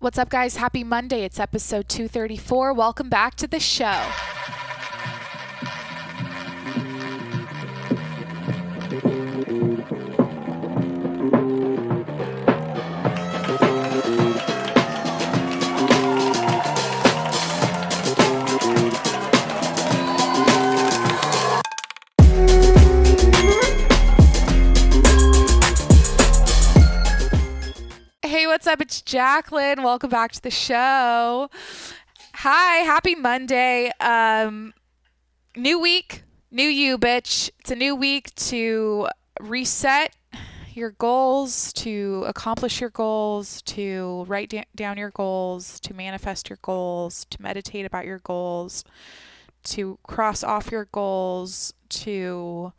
What's up, guys? Happy Monday. It's episode 234. Welcome back to the show. Hey, what's up? It's Jacqueline. Welcome back to the show. Hi, happy Monday. New week, new you, bitch. It's a new week to reset your goals, to accomplish your goals, to write down your goals, to manifest your goals, to meditate about your goals, to cross off your goals, to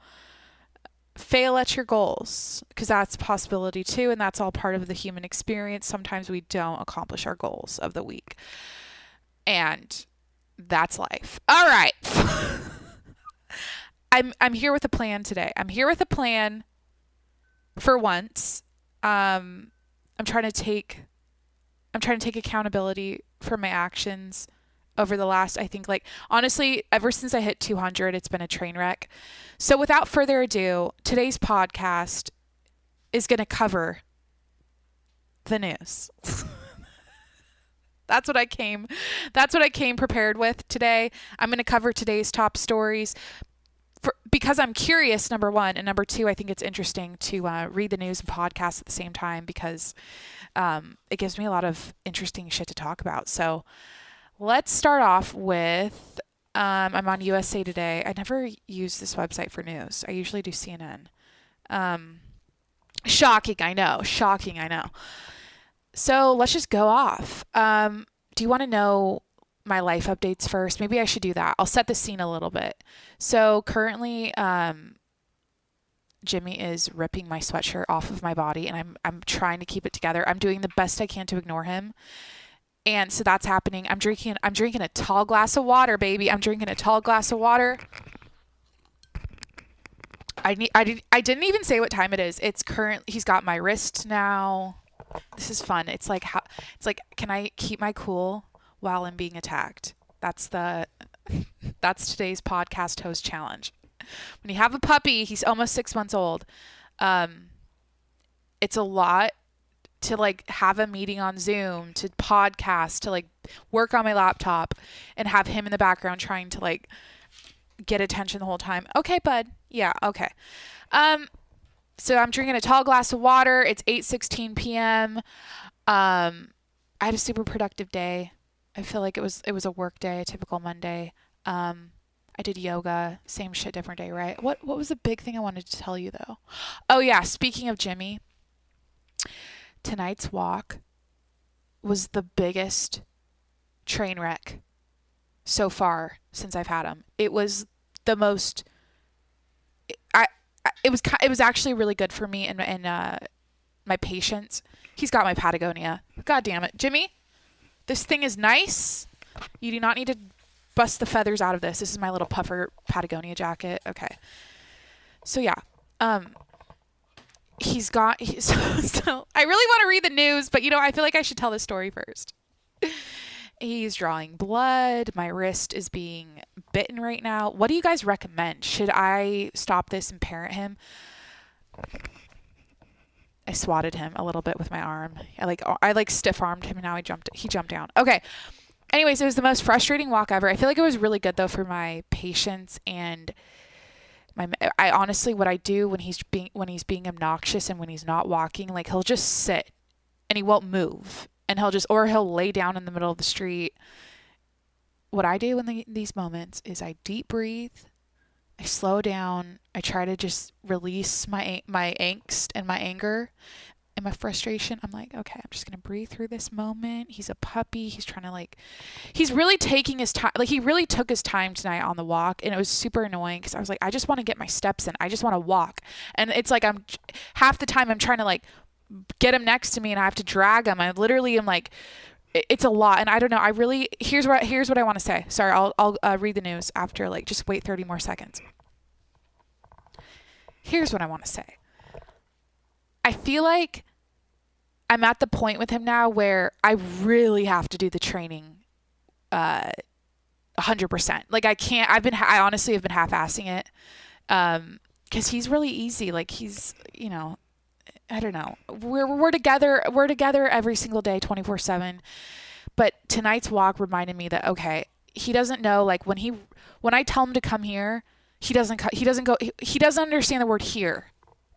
fail at your goals, because that's a possibility too, and that's all part of the human experience. Sometimes we don't accomplish our goals of the week, and that's life. All right. I'm here with a plan today. I'm here with a plan for once. I'm trying to take accountability for my actions over the last, I think, honestly, ever since I hit 200, it's been a train wreck. So without further ado, today's podcast is going to cover the news. That's what I came prepared with today. I'm going to cover today's top stories because I'm curious, number one, and number two, I think it's interesting to read the news and podcast at the same time because it gives me a lot of interesting shit to talk about. So let's start off with, I'm on USA Today. I never use this website for news. I usually do CNN. Shocking, I know. So let's just go off. Do you want to know my life updates first? Maybe I should do that. I'll set the scene a little bit. So currently, Jimmy is ripping my sweatshirt off of my body, and I'm trying to keep it together. I'm doing the best I can to ignore him. And so that's happening. I'm drinking a tall glass of water, baby. I'm drinking a tall glass of water. I didn't even say what time it is. It's he's got my wrist now. This is fun. It's like can I keep my cool while I'm being attacked? That's today's podcast host challenge. When you have a puppy, he's almost 6 months old. It's a lot to have a meeting on Zoom, to podcast, to work on my laptop and have him in the background trying to get attention the whole time. Okay, bud. Yeah, okay. So I'm drinking a tall glass of water. It's 8:16 p.m. I had a super productive day. I feel like it was a work day, a typical Monday. I did yoga, same shit, different day, right? What was the big thing I wanted to tell you though? Oh yeah, speaking of Jimmy, tonight's walk was the biggest train wreck so far since I've had him. It was the most. It was actually really good for me and my patience. He's got my Patagonia. God damn it, Jimmy! This thing is nice. You do not need to bust the feathers out of this. This is my little puffer Patagonia jacket. Okay. So yeah. So I really want to read the news, but I feel like I should tell the story first. He's drawing blood. My wrist is being bitten right now. What do you guys recommend? Should I stop this and parent him? I swatted him a little bit with my arm. I stiff armed him and now he jumped down. Okay. Anyways, it was the most frustrating walk ever. I feel like it was really good though for my patience and I honestly, what I do when he's being obnoxious and when he's not walking, he'll just sit and he won't move and he'll lay down in the middle of the street. What I do in these moments is I deep breathe, I slow down, I try to just release my angst and my anger and my frustration. I'm like, okay, I'm just going to breathe through this moment. He's a puppy. He's trying to he's really taking his time. He really took his time tonight on the walk. And it was super annoying because I was like, I just want to get my steps in. I just want to walk. And it's half the time I'm trying to get him next to me and I have to drag him. I literally am it's a lot. And I don't know. Here's what I want to say. Sorry. I'll read the news after just wait 30 more seconds. Here's what I want to say. I feel like I'm at the point with him now where I really have to do the training 100%. Like I can't, I honestly have been half-assing it. Cause he's really easy. Like he's, I don't know. We're together every single day, 24/7. But tonight's walk reminded me that, okay, he doesn't know, like when I tell him to come here, he doesn't understand the word here,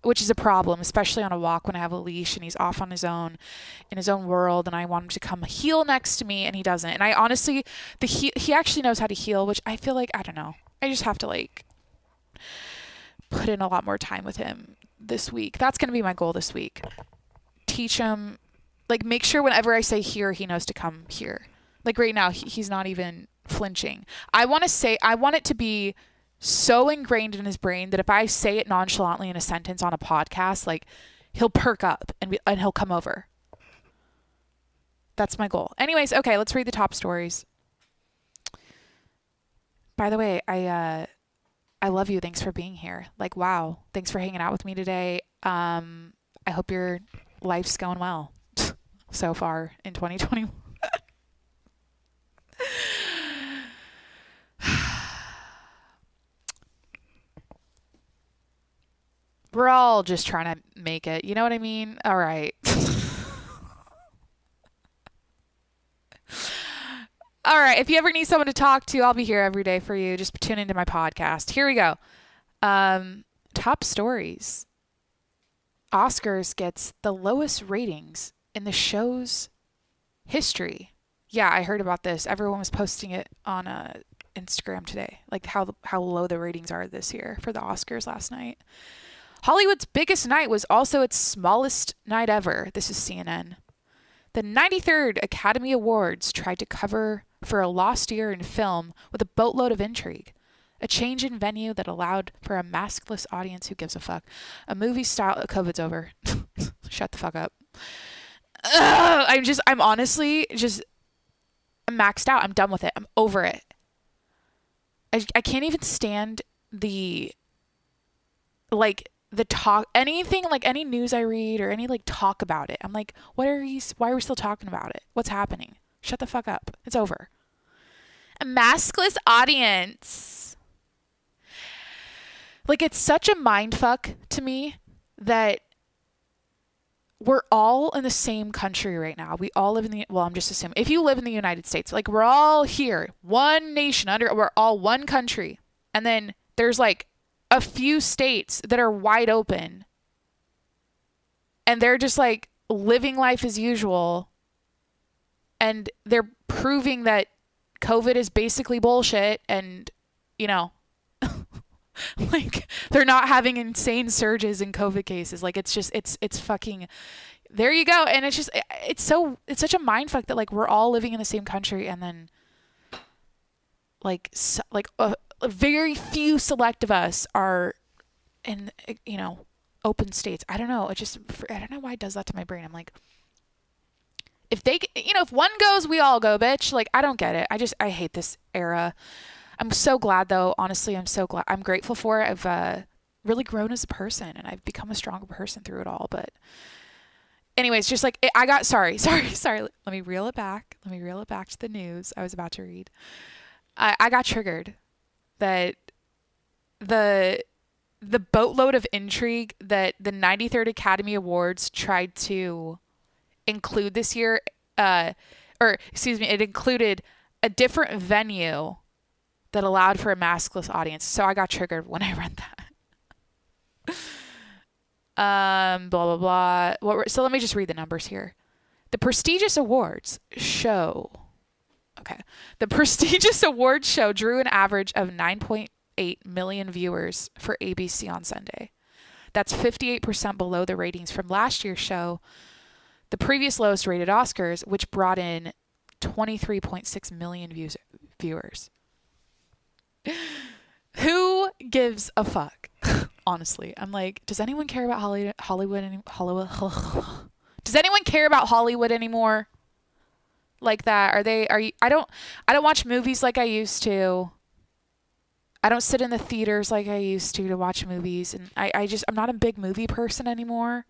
which is a problem, especially on a walk when I have a leash and he's off on his own in his own world, and I want him to come heel next to me and he doesn't. And I honestly, he actually knows how to heel, which I feel like, I don't know. I just have to like put in a lot more time with him this week. That's going to be my goal this week. Teach him, like make sure whenever I say here, he knows to come here. Like right now, he's not even flinching. I want it to be so ingrained in his brain that if I say it nonchalantly in a sentence on a podcast, like he'll perk up and he'll come over. That's my goal. Anyways, okay, let's read the top stories. By the way, I love you. Thanks for being here. Like, wow. Thanks for hanging out with me today. I hope your life's going well so far in 2021. We're all just trying to make it. You know what I mean? All right. All right. If you ever need someone to talk to, I'll be here every day for you. Just tune into my podcast. Here we go. Top stories. Oscars gets the lowest ratings in the show's history. Yeah, I heard about this. Everyone was posting it on Instagram today, like how low the ratings are this year for the Oscars last night. Hollywood's biggest night was also its smallest night ever. This is CNN. The 93rd Academy Awards tried to cover for a lost year in film with a boatload of intrigue. A change in venue that allowed for a maskless audience who gives a fuck. A movie style... COVID's over. Shut the fuck up. I'm honestly just... I'm maxed out. I'm done with it. I'm over it. I can't even stand the talk, anything, like any news I read or any like talk about it. I'm like, why are we still talking about it? What's happening? Shut the fuck up. It's over. A maskless audience. Like, it's such a mindfuck to me that we're all in the same country right now. We all live I'm just assuming. If you live in the United States, like we're all here, one nation we're all one country. And then there's like a few states that are wide open and they're just like living life as usual. And they're proving that COVID is basically bullshit. And, like they're not having insane surges in COVID cases. Like it's fucking, there you go. And it's such a mindfuck that like we're all living in the same country. And then very few select of us are in, open states. I don't know. I don't know why it does that to my brain. I'm like, if they, if one goes, we all go, bitch. Like, I don't get it. I hate this era. I'm so glad though. Honestly, I'm so glad. I'm grateful for it. I've really grown as a person and I've become a stronger person through it all. But anyways, just like sorry. Let me reel it back. Let me reel it back to the news I was about to read. I got triggered that the boatload of intrigue that the 93rd Academy Awards tried to include this year, it included a different venue that allowed for a maskless audience. So I got triggered when I read that. Blah, blah, blah. So let me just read the numbers here. The prestigious awards show drew an average of 9.8 million viewers for ABC on Sunday. That's 58% below the ratings from last year's show, the previous lowest rated Oscars, which brought in 23.6 million viewers. Who gives a fuck? Honestly, I'm like, does anyone care about Hollywood? Does anyone care about Hollywood anymore? Like that? I don't watch movies like I used to. I don't sit in the theaters like I used to watch movies. And I'm not a big movie person anymore.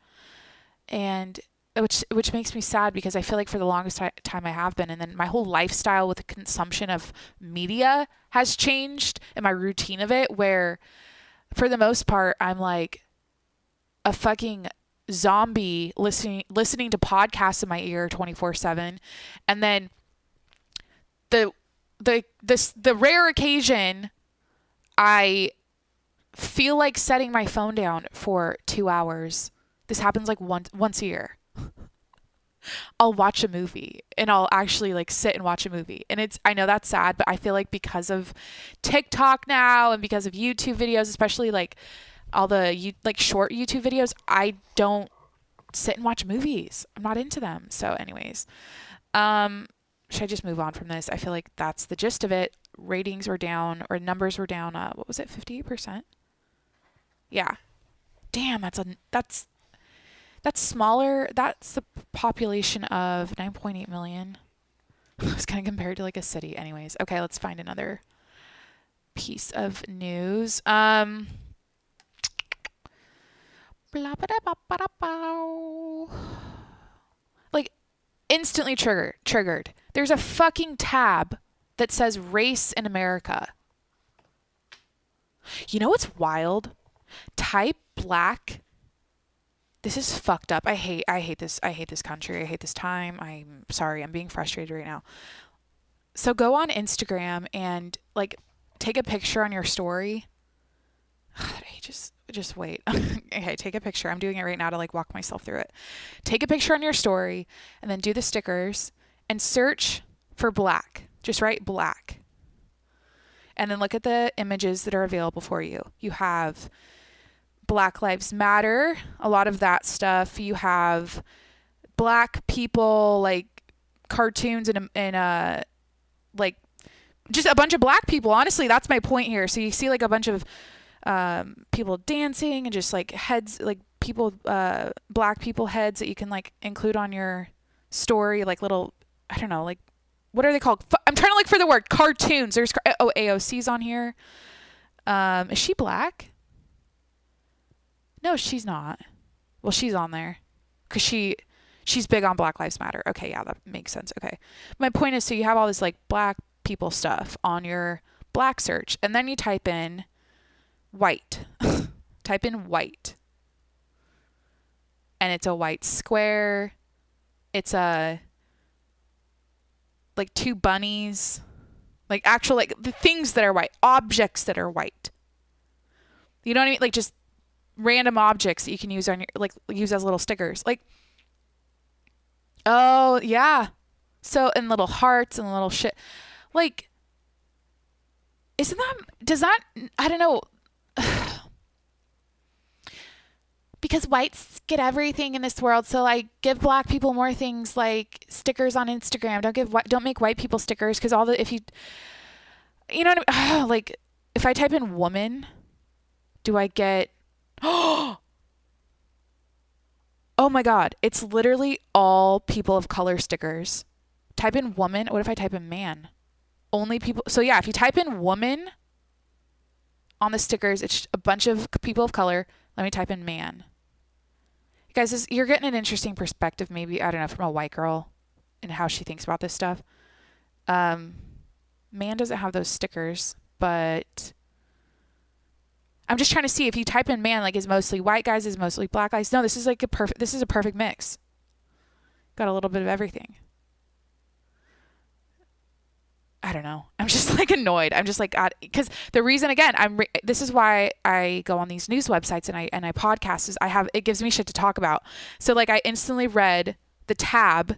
And which makes me sad because I feel like for the longest time I have been, and then my whole lifestyle with the consumption of media has changed and my routine of it, where for the most part I'm like a fucking zombie listening to podcasts in my ear 24/7, and then the rare occasion I feel like setting my phone down for 2 hours. This happens like once a year. I'll watch a movie, and I'll actually like sit and watch a movie. And I know that's sad, but I feel like because of TikTok now and because of YouTube videos, especially like all the like short YouTube videos, I don't sit and watch movies. I'm not into them. So anyways, should I just move on from this? I feel like that's the gist of it. Ratings were down, or numbers were down. What was it? 58%? Yeah. Damn, that's smaller. That's the population of 9.8 million. It's kind of compared to like a city. Anyways, okay, let's find another piece of news. Like instantly triggered. There's a fucking tab that says race in America. You know what's wild? Type black. This is fucked up. I hate this. I hate this country. I hate this time. I'm sorry. I'm being frustrated right now. So go on Instagram and like take a picture on your story. Just wait. Okay, take a picture. I'm doing it right now to like walk myself through it. Take a picture on your story and then do the stickers and search for black. Just write black. And then look at the images that are available for you. You have Black Lives Matter, a lot of that stuff. You have black people, like cartoons and like just a bunch of black people. Honestly, that's my point here. So you see like a bunch of people dancing and just like heads, like people, black people heads that you can like include on your story, like little, I don't know, like what are they called? I'm trying to look for the word cartoons. There's AOC's on here. Is she black? No, she's not. Well, she's on there because she's big on Black Lives Matter. Okay, yeah, that makes sense. Okay, my point is, so you have all this like black people stuff on your black search, and then you type in white. Type in white, and it's a white square. It's a like two bunnies, like actual like the things that are white, objects that are white. You know what I mean? Like just random objects that you can use on your like use as little stickers. Like, oh yeah. So and little hearts and little shit. Like, I don't know. Because whites get everything in this world, so like give black people more things like stickers on Instagram. Don't make white people stickers because you know what I mean? Like if I type in woman, do I get oh my god, it's literally all people of color stickers. Type in woman. What if I type in man? Only people. So yeah, if you type in woman on the stickers, it's a bunch of people of color. Let me type in man. Guys, you're getting an interesting perspective, maybe, I don't know, from a white girl and how she thinks about this stuff. Man doesn't have those stickers, but I'm just trying to see if you type in man, like is mostly white guys, is mostly black guys. No, this is a perfect mix. Got a little bit of everything. I don't know. I'm just like annoyed. I'm just like, because the reason again, this is why I go on these news websites and I podcast is it gives me shit to talk about. So like I instantly read the tab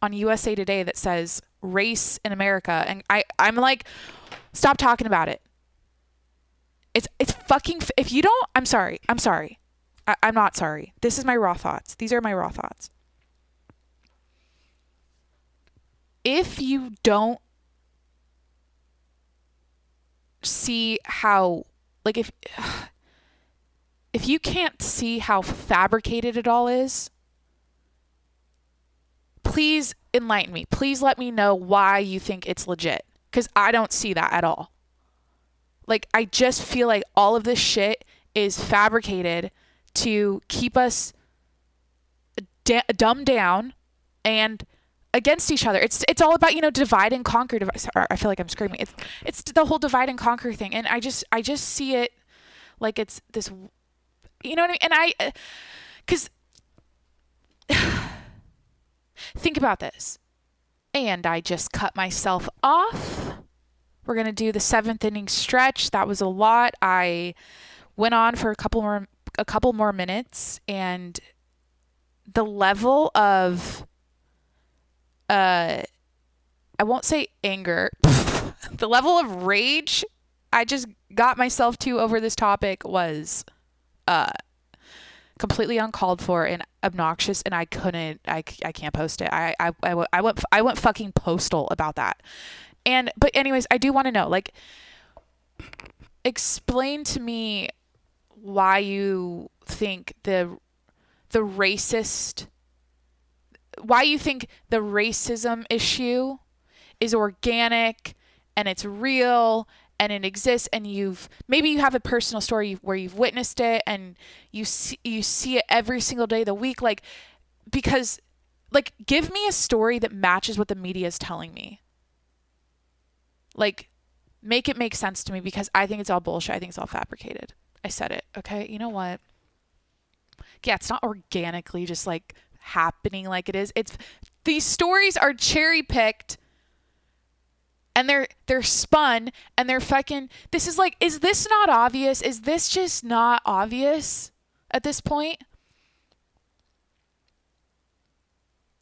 on USA Today that says race in America. And I'm like, stop talking about it. It's fucking, if you don't, I'm sorry. I'm not sorry. This is my raw thoughts. These are my raw thoughts. If you don't see how, like if you can't see how fabricated it all is, please enlighten me. Please let me know why you think it's legit, because I don't see that at all. Like I just feel like all of this shit is fabricated to keep us dumb down and against each other. It's all about, divide and conquer. Sorry, I feel like I'm screaming. It's the whole divide and conquer thing. And I just see it like it's this, you know what I mean? And because think about this. And I just cut myself off. We're going to do the 7th inning stretch. That was a lot. I went on for a couple more minutes, and the level of I won't say anger, the level of rage I just got myself to over this topic was completely uncalled for and obnoxious, and I can't post it. I went fucking postal about that. But anyways, I do want to know, like, explain to me why you think the racism issue is organic and it's real and it exists, and maybe you have a personal story where you've witnessed it and you see it every single day of the week, like, because, like, give me a story that matches what the media is telling me. Like, make it make sense to me, because I think it's all bullshit. I think it's all fabricated. I said it. Okay. You know what? Yeah. It's not organically just like happening like it is. These stories are cherry picked and they're spun and they're fucking, this is like, is this not obvious? Is this just not obvious at this point?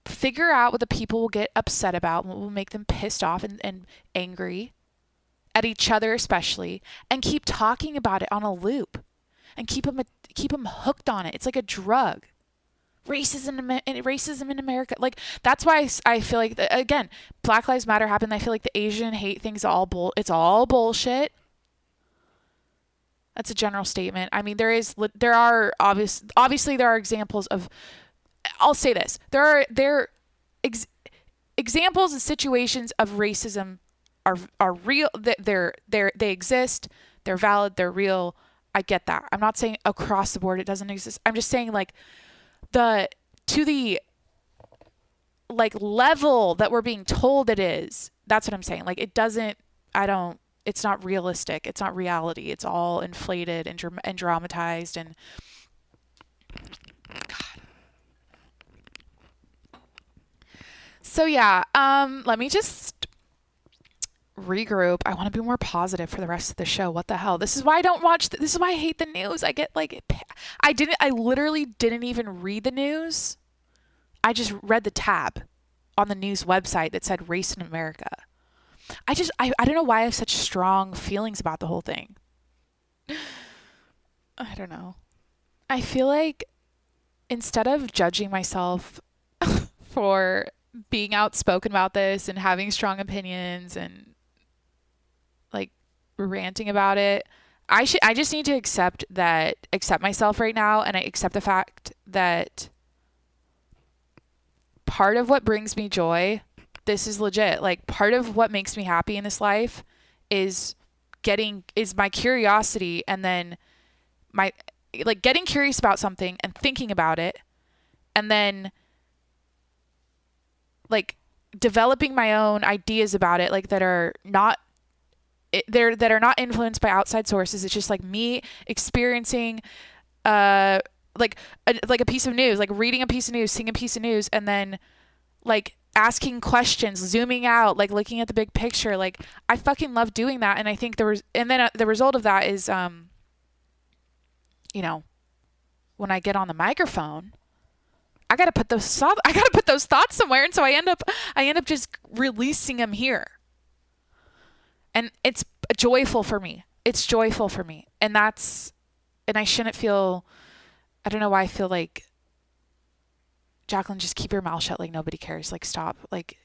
Figure out what the people will get upset about, what will make them pissed off and angry at each other especially, and keep talking about it on a loop and keep them hooked on it. It's like a drug. Racism in America. Like, that's why I feel like, again, Black Lives Matter happened. I feel like the Asian hate thing's it's all bullshit. That's a general statement. I mean, there are obviously there are examples of, I'll say this. There are examples and situations of racism are real. They exist. They're valid. They're real. I get that. I'm not saying across the board it doesn't exist. I'm just saying, like, to the like level that we're being told it is. That's what I'm saying. Like, it's not realistic. It's not reality. It's all inflated and dramatized and God. So yeah, let me just regroup. I want to be more positive for the rest of the show. What the hell? This is why I don't watch. This is why I hate the news. I get like, I literally didn't even read the news. I just read the tab on the news website that said race in America. I don't know why I have such strong feelings about the whole thing. I don't know. I feel like instead of judging myself for being outspoken about this and having strong opinions and like ranting about it, I just need to accept myself right now, and I accept the fact that part of what brings me joy, this is legit, like part of what makes me happy in this life is my curiosity, and then my like getting curious about something and thinking about it, and then like developing my own ideas about it, like that are not influenced by outside sources. It's just like me experiencing like a piece of news, like reading a piece of news, seeing a piece of news, and then like asking questions, zooming out, like looking at the big picture. Like, I fucking love doing that. And I think the result of that is when I get on the microphone, I gotta put those thoughts somewhere, and so I end up just releasing them here, and it's joyful for me. It's joyful for me, and I shouldn't feel. I don't know why I feel like, Jacqueline, just keep your mouth shut. Like, nobody cares. Like, stop. Like,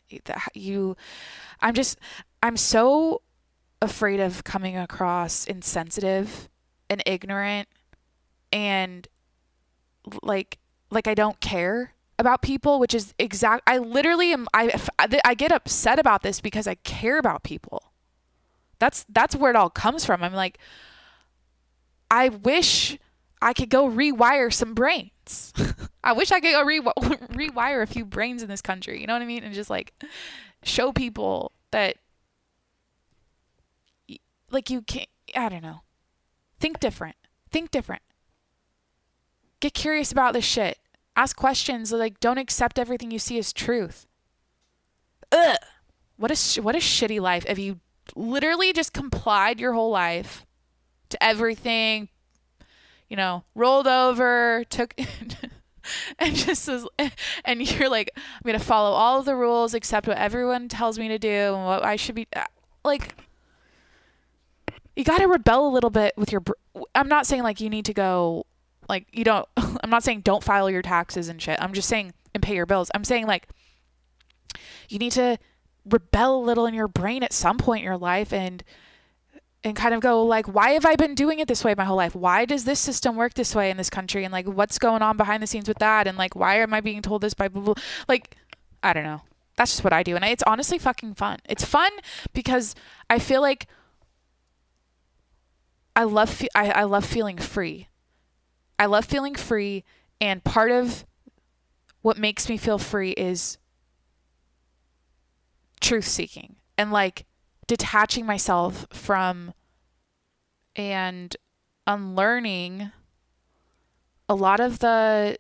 I'm so afraid of coming across insensitive and ignorant, and like I don't care about people, which is I literally am. I get upset about this because I care about people. That's where it all comes from. I'm like, I wish I could go rewire some brains. I wish I could go rewire a few brains in this country. You know what I mean? And just like show people that like you can't, I don't know. Think different. Think different. Get curious about this shit. Ask questions. Like, don't accept everything you see as truth. Ugh. What a shitty life if you literally just complied your whole life to everything, you know, rolled over, took, and just was, and you're like, I'm going to follow all of the rules except what everyone tells me to do and what I should be, like, you got to rebel a little bit with your, I'm not saying like you need to go, like, you don't, I'm not saying don't file your taxes and shit. I'm just saying, and pay your bills. I'm saying like, you need to rebel a little in your brain at some point in your life and kind of go like, why have I been doing it this way my whole life? Why does this system work this way in this country? And like, what's going on behind the scenes with that? And like, why am I being told this by blah, blah, blah? Like, I don't know. That's just what I do. And it's honestly fucking fun. It's fun because I feel like I love feeling free. I love feeling free. And part of what makes me feel free is truth seeking and like detaching myself from and unlearning a lot of the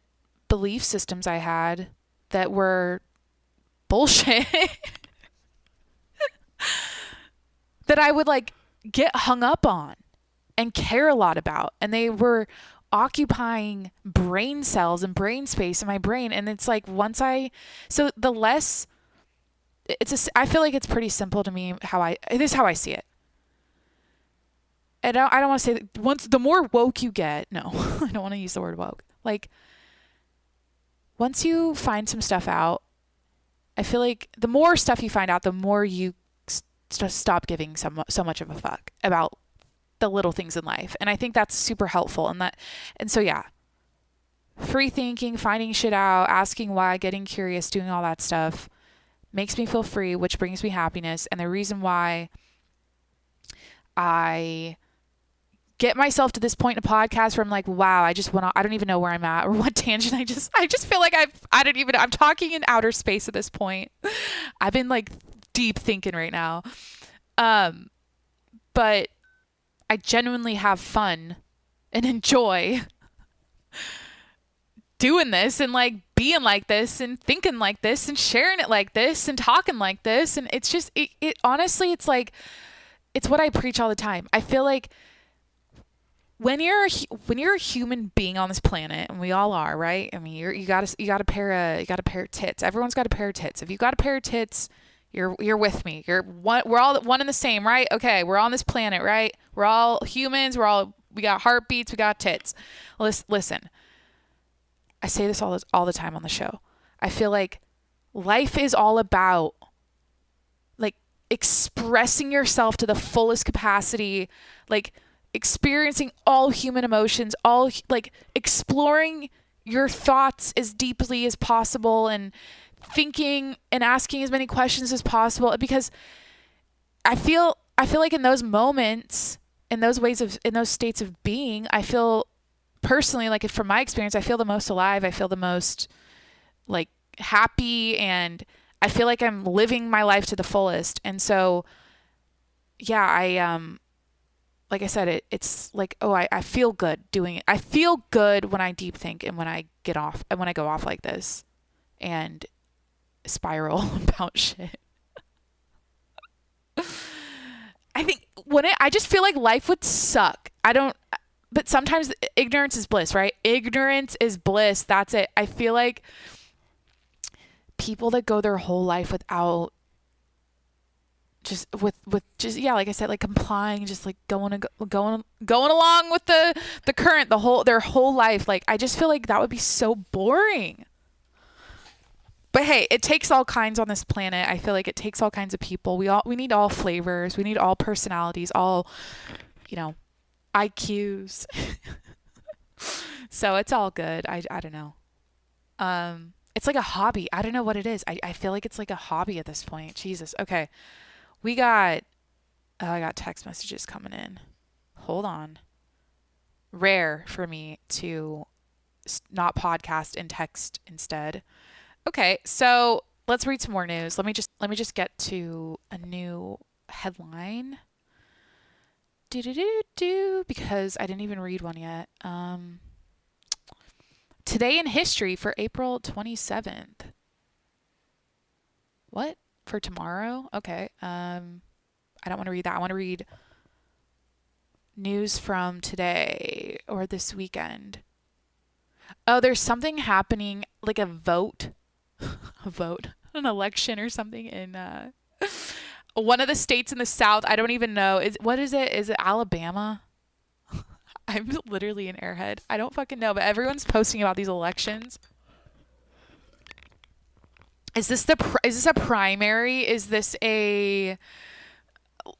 belief systems I had that were bullshit that I would like get hung up on and care a lot about. And they were occupying brain cells and brain space in my brain. And it's like I feel like it's pretty simple to me this is how I see it. And I don't want to say that the more woke you get, no, I don't want to use the word woke. Like, once you find some stuff out, I feel like the more stuff you find out, the more you stop giving so much of a fuck about the little things in life. And I think that's super helpful. And so, yeah, free thinking, finding shit out, asking why, getting curious, doing all that stuff makes me feel free, which brings me happiness. And the reason why I get myself to this point in a podcast where I'm like, wow, I don't even know where I'm at or what tangent I just feel like I'm talking in outer space at this point. I've been like deep thinking right now. But I genuinely have fun and enjoy doing this and like being like this and thinking like this and sharing it like this and talking like this. And it's just, it honestly, it's like, it's what I preach all the time. I feel like when you're a human being on this planet, and we all are, right? I mean, you got a pair of tits. Everyone's got a pair of tits. If you got a pair of tits, you're with me. We're all one and the same, right? Okay, we're on this planet, right? We're all humans. We got heartbeats. We got tits. Listen, I say this all the time on the show. I feel like life is all about like expressing yourself to the fullest capacity, like experiencing all human emotions, all like exploring your thoughts as deeply as possible and thinking and asking as many questions as possible, because I feel like in those moments, in those states of being, I feel personally, like from my experience, I feel the most alive. I feel the most like happy, and I feel like I'm living my life to the fullest. And so, yeah, like I said, it's like, oh, I feel good doing it. I feel good when I deep think and when I go off like this and spiral about shit. I think I just feel like life would suck. But sometimes ignorance is bliss, right? Ignorance is bliss. That's it. I feel like people that go their whole life without yeah, like I said, like complying, just like going along with the current, their whole life. Like, I just feel like that would be so boring. But hey, it takes all kinds on this planet. I feel like it takes all kinds of people. We need all flavors. We need all personalities, all, IQs. So it's all good. I don't know. It's like a hobby. I don't know what it is. I feel like it's like a hobby at this point. Jesus. Okay. I got text messages coming in. Hold on. rare for me to not podcast and text instead. Okay, so let's read some more news. Let me just get to a new headline. Because I didn't even read one yet. Today in history for April 27th. What? For tomorrow? Okay. I don't want to read that. I want to read news from today or this weekend. Oh, there's something happening, like a vote, an election or something in one of the states in the South. I don't even know. What is it? Is it Alabama? I'm literally an airhead. I don't fucking know, but everyone's posting about these elections. Is this a primary? Is this a...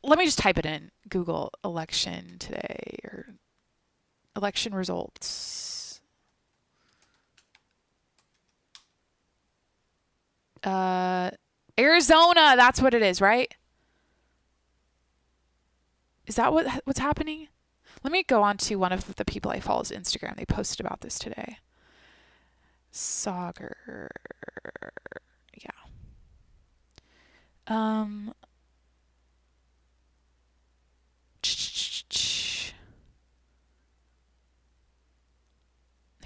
Let me just type it in. Google election today or election results. Arizona, that's what it is, right? Is that what's happening? Let me go on to one of the people I follow's Instagram. They posted about this today. Sauger. Yeah. I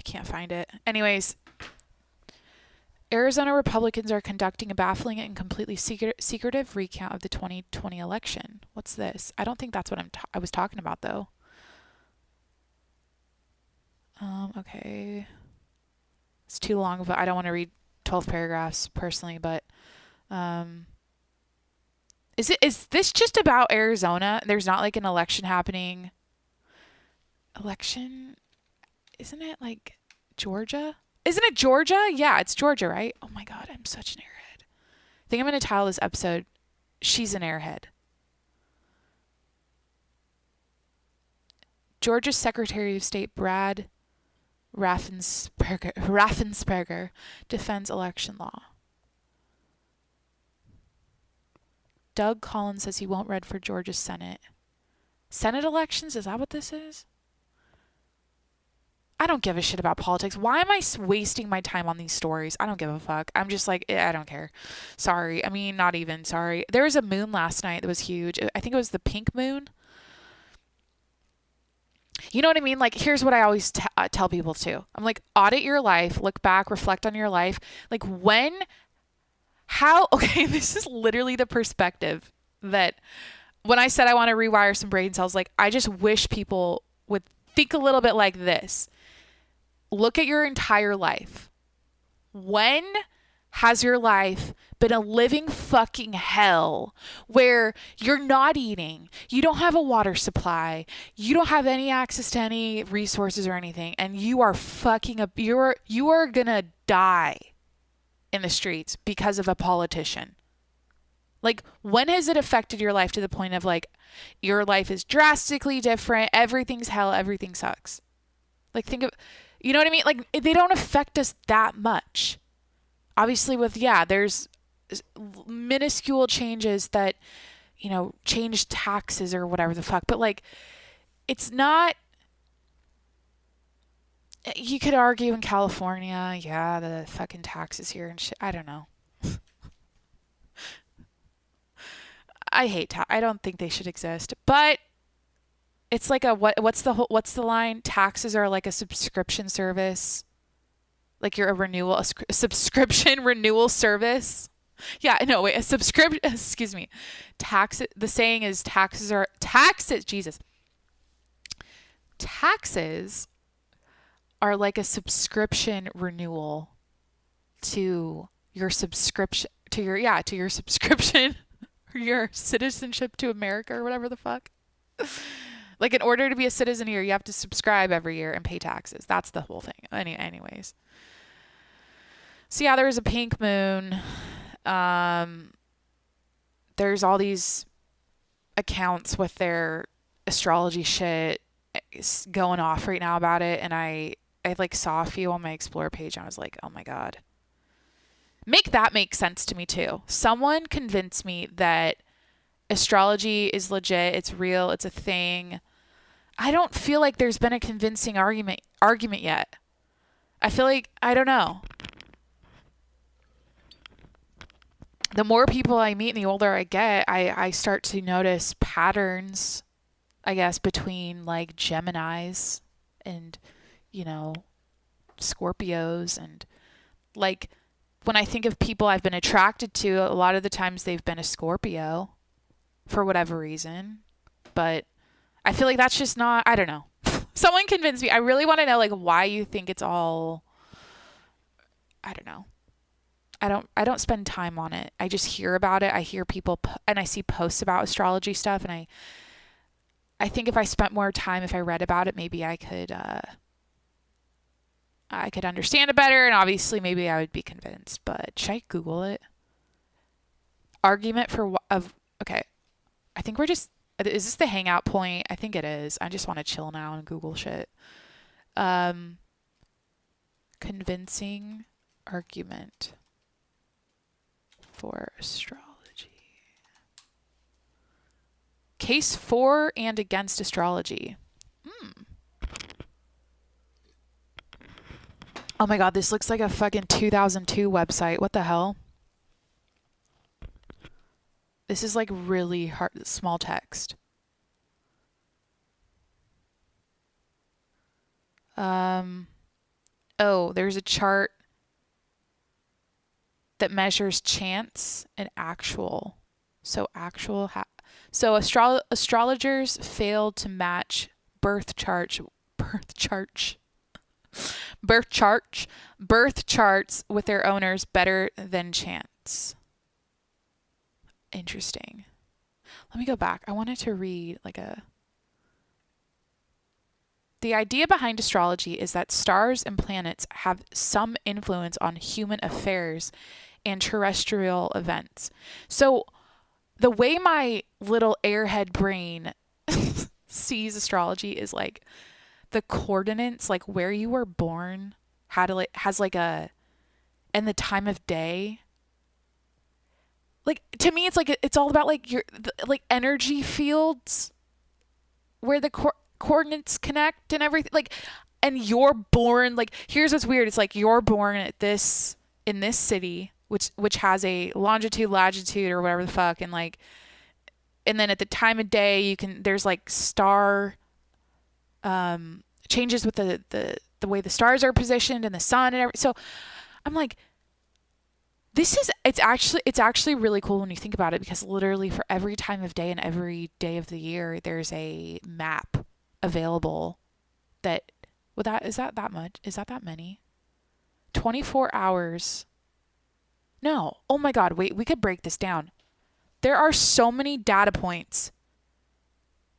can't find it. Anyways, Arizona Republicans are conducting a baffling and completely secretive recount of the 2020 election. What's this? I don't think that's what I was talking about, though. Okay. It's too long, but I don't want to read 12 paragraphs personally, but is this just about Arizona? There's not like an election happening. Election? Isn't it like Georgia? Isn't it Georgia? Yeah, it's Georgia, right? Oh my God, I'm such an airhead. I think I'm going to title this episode, She's an Airhead. Georgia's Secretary of State Brad Raffensperger defends election law. Doug Collins says he won't run for Georgia's Senate. Senate elections? Is that what this is? I don't give a shit about politics. Why am I wasting my time on these stories? I don't give a fuck. I'm just like, I don't care. Sorry. I mean, not even. Sorry. There was a moon last night that was huge. I think it was the pink moon. You know what I mean? Like, here's what I always tell people too. I'm like, audit your life, look back, reflect on your life. Like okay, this is literally the perspective that when I said I want to rewire some brain cells, like, I just wish people would think a little bit like this. Look at your entire life. When has your life been a living fucking hell where you're not eating, you don't have a water supply, you don't have any access to any resources or anything, and you are fucking up, you are gonna die in the streets because of a politician? Like, when has it affected your life to the point of like, your life is drastically different, everything's hell, everything sucks? Like, think of, you know what I mean? Like, they don't affect us that much. Obviously there's minuscule changes that, change taxes or whatever the fuck. But like, it's not, you could argue in California, yeah, the fucking taxes here and shit. I don't know. I hate I don't think they should exist, but it's like what's the line? Taxes are like a subscription service. Like you're a subscription renewal service. Yeah, no, wait, a subscription, excuse me. The saying is taxes. Jesus. Taxes are like a subscription renewal to your subscription, to your subscription, or your citizenship to America or whatever the fuck. Like, in order to be a citizen here, you have to subscribe every year and pay taxes. That's the whole thing. Anyways. So yeah, there was a pink moon. There's all these accounts with their astrology shit going off right now about it. And I like saw a few on my Explore page. And I was like, oh my God. Make that make sense to me too. Someone convinced me that astrology is legit. It's real. It's a thing. I don't feel like there's been a convincing argument yet. I feel like, I don't know. The more people I meet and the older I get, I start to notice patterns, I guess, between like Geminis and, you know, Scorpios. And like when I think of people I've been attracted to, a lot of the times they've been a Scorpio for whatever reason. But I feel like that's just not, I don't know. Someone convinced me. I really want to know like why you think it's all, I don't know. I don't spend time on it. I just hear about it. I hear people and I see posts about astrology stuff, and I think if I spent more time, if I read about it, maybe I could understand it better, and obviously maybe I would be convinced. But should I Google it? Argument for okay. I think we're just, is this the hangout point? I think it is. I just want to chill now and Google shit. Convincing argument for astrology. Case for and against astrology. Oh my god, this looks like a fucking 2002 website. What the hell? This is like really hard, small text. Oh, there's a chart that measures chance and actual. So astrologers fail to match birth charts with their owners better than chance. Interesting. Let me go back. I wanted to read The idea behind astrology is that stars and planets have some influence on human affairs and terrestrial events. So the way my little airhead brain sees astrology is like the coordinates, like where you were born, has like a, and the time of day. Like to me, it's like it's all about like like energy fields where the coordinates connect and everything. Like, and you're born, like, here's what's weird. It's like you're born in this city, which has a longitude, latitude, or whatever the fuck, and like, and then at the time of day there's like star changes with the way the stars are positioned and the sun and everything. So I'm like, it's actually really cool when you think about it, because literally for every time of day and every day of the year, there's a map available that, is that much? Is that many? 24 hours. No. Oh my God. Wait, we could break this down. There are so many data points.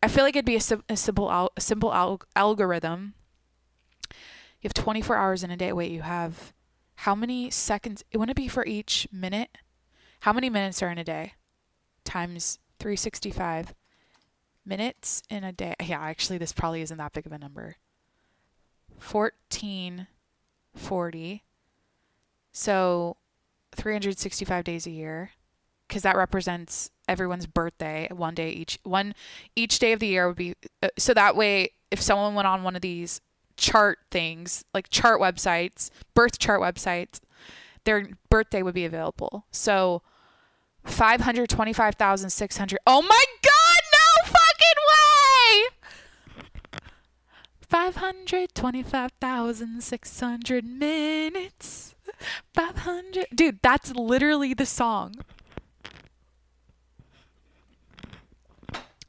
I feel like it'd be a simple algorithm. You have 24 hours in a day. Wait, you have how many seconds? Wouldn't it be for each minute? How many minutes are in a day? Times 365 minutes in a day. Yeah, actually, this probably isn't that big of a number. 1440. So 365 days a year, because that represents everyone's birthday. Each day of the year would be, so that way if someone went on one of these chart things, like chart websites, birth chart websites, their birthday would be available. So 525,600. Oh my God, no fucking way! 525,600 minutes. 500. Dude, that's literally the song.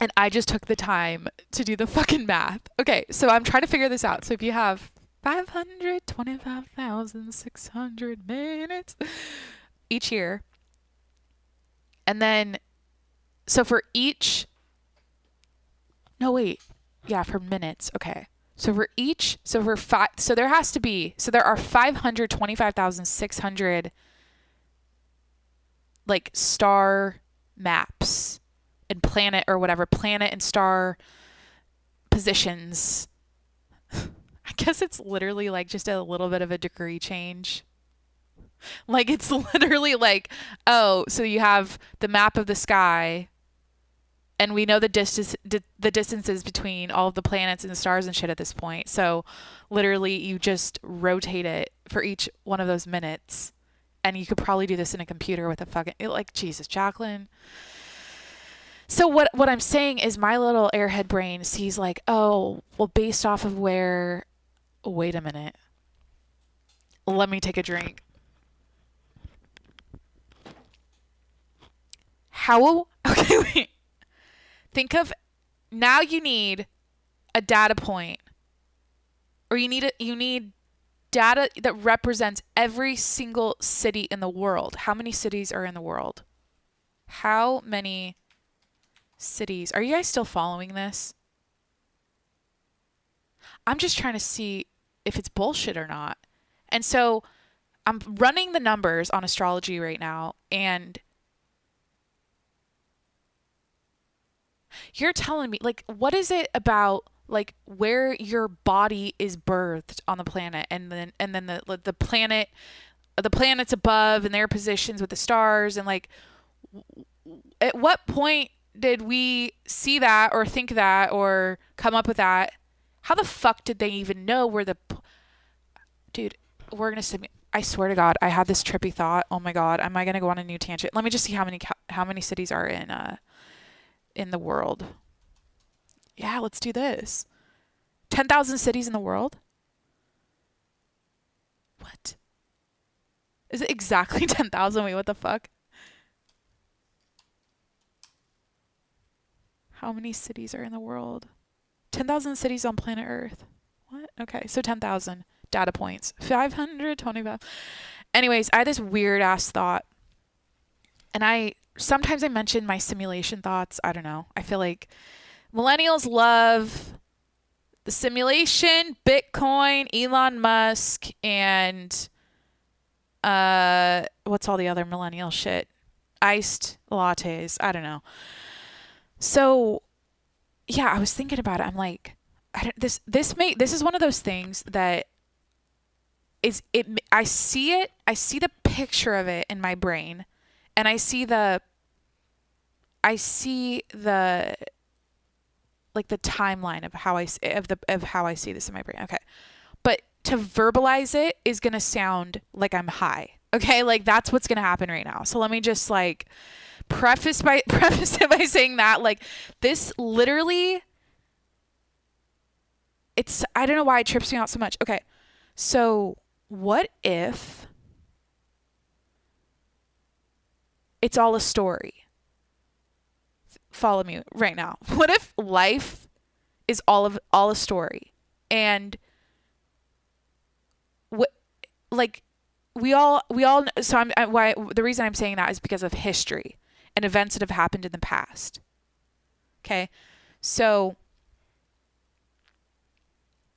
And I just took the time to do the fucking math. Okay, so I'm trying to figure this out. So if you have 525,600 minutes each year, and then, so for each, no wait, yeah, for minutes, okay. So for each, so there are 525,600 like star maps and planet and star positions. I guess it's literally like just a little bit of a degree change. Like it's literally like, oh, so you have the map of the sky And we know the distances between all of the planets and the stars and shit at this point. So literally you just rotate it for each one of those minutes. And you could probably do this in a computer with a fucking, like, Jesus, Jacqueline. So what I'm saying is my little airhead brain sees like, oh, well, based off of where, wait a minute. Let me take a drink. Okay, wait. Think of, now you need a data point, or you need data that represents every single city in the world. How many cities are in the world? How many cities? Are you guys still following this? I'm just trying to see if it's bullshit or not. And so I'm running the numbers on astrology right now, and you're telling me, like, what is it about, like, where your body is birthed on the planet, and then the planets above and their positions with the stars, and like, at what point did we see that or think that or come up with that? How the fuck did they even know where dude, we're gonna send me, I swear to God, I had this trippy thought. Oh my God, am I gonna go on a new tangent? Let me just see how many cities are in the world. Yeah, let's do this. 10,000 cities in the world? What? Is it exactly 10,000? Wait, what the fuck? How many cities are in the world? 10,000 cities on planet Earth. What? Okay, so 10,000 data points. 525. Anyways, I had this weird ass thought. And sometimes I mention my simulation thoughts. I don't know. I feel like millennials love the simulation, Bitcoin, Elon Musk, and what's all the other millennial shit? Iced lattes. I don't know. So, yeah, I was thinking about it. I'm like, this is one of those things that is it. I see it. I see the picture of it in my brain, and I see the like the timeline of how I see this in my brain. Okay, but to verbalize it is gonna sound like I'm high. Okay, like that's what's gonna happen right now. So let me just like preface it by saying that, like, this literally, I don't know why it trips me out so much. Okay, so what if it's all a story? Follow me right now. What if life is all a story, and what, like, we all so why the reason I'm saying that is because of history and events that have happened in the past. Okay, so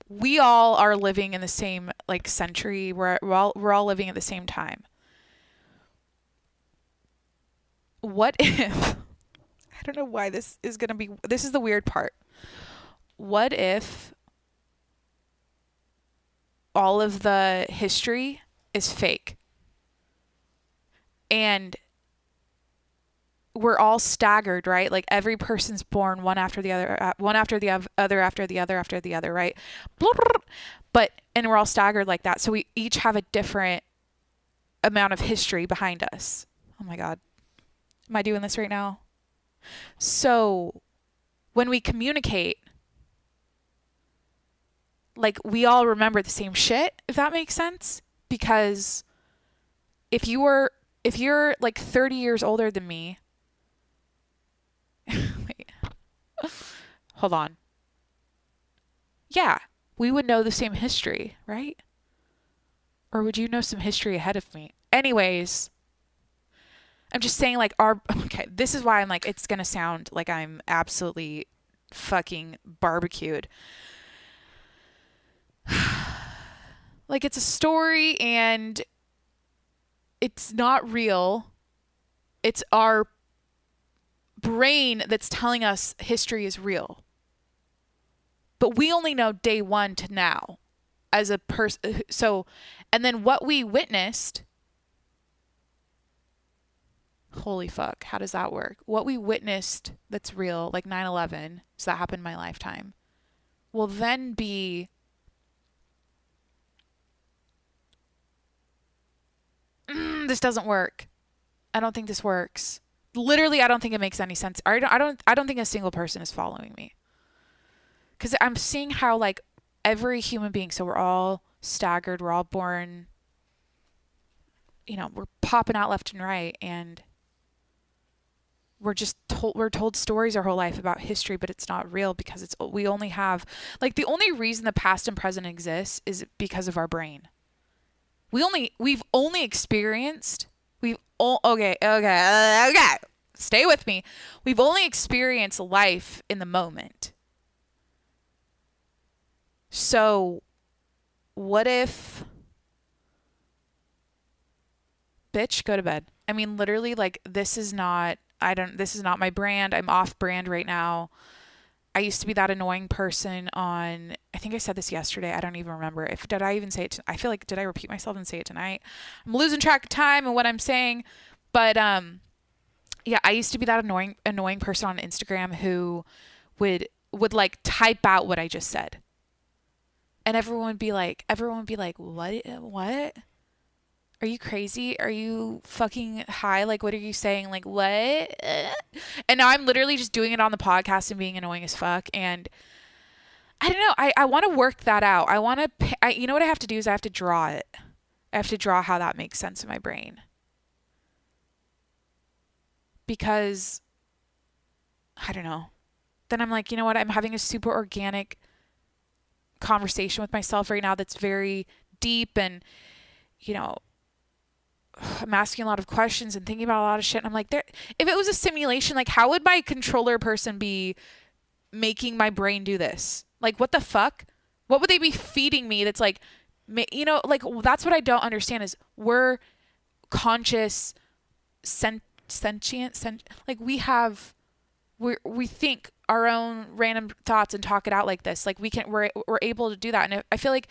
we all are living in the same like century. We're all living at the same time. What if, I don't know why this is the weird part. What if all of the history is fake, and we're all staggered, right? Like every person's born one after the other, right? And we're all staggered like that. So we each have a different amount of history behind us. Oh my God. Am I doing this right now? So when we communicate, like, we all remember the same shit, if that makes sense. Because if you're like 30 years older than me, wait, hold on. Yeah, we would know the same history, right? Or would you know some history ahead of me? Anyways, I'm just saying, like, okay, this is why I'm like, it's going to sound like I'm absolutely fucking barbecued. Like, it's a story and it's not real. It's our brain that's telling us history is real. But we only know day one to now as a person. So, and then what we witnessed Holy fuck, how does that work? What we witnessed that's real, like 9/11, so that happened in my lifetime, will then be this doesn't work. I don't think this works. Literally, I don't think it makes any sense. I don't think a single person is following me. Cuz I'm seeing how like every human being, so we're all staggered, we're all born, we're popping out left and right, and we're told stories our whole life about history, but it's not real because we only have like the only reason the past and present exists is because of our brain. We've only experienced okay. Stay with me. We've only experienced life in the moment. So what if bitch, go to bed. I mean, literally, like, this is not my brand. I'm off brand right now. I used to be that annoying person on, I think I said this yesterday. I don't even remember. Did I even say it? I feel like, did I repeat myself and say it tonight? I'm losing track of time and what I'm saying. But, yeah, I used to be that annoying person on Instagram who would like type out what I just said. And everyone would be like, what? Are you crazy? Are you fucking high? Like, what are you saying? Like, what? And now I'm literally just doing it on the podcast and being annoying as fuck. And I don't know. I want to work that out. You know what I have to do is I have to draw it. I have to draw how that makes sense in my brain. Because, I don't know. Then I'm like, you know what? I'm having a super organic conversation with myself right now that's very deep, and, I'm asking a lot of questions and thinking about a lot of shit. And I'm like, if it was a simulation, like, how would my controller person be making my brain do this? Like, what the fuck? What would they be feeding me that's like, like, that's what I don't understand is we're conscious, sentient, like we think our own random thoughts and talk it out like this. Like, we're able to do that. And I feel like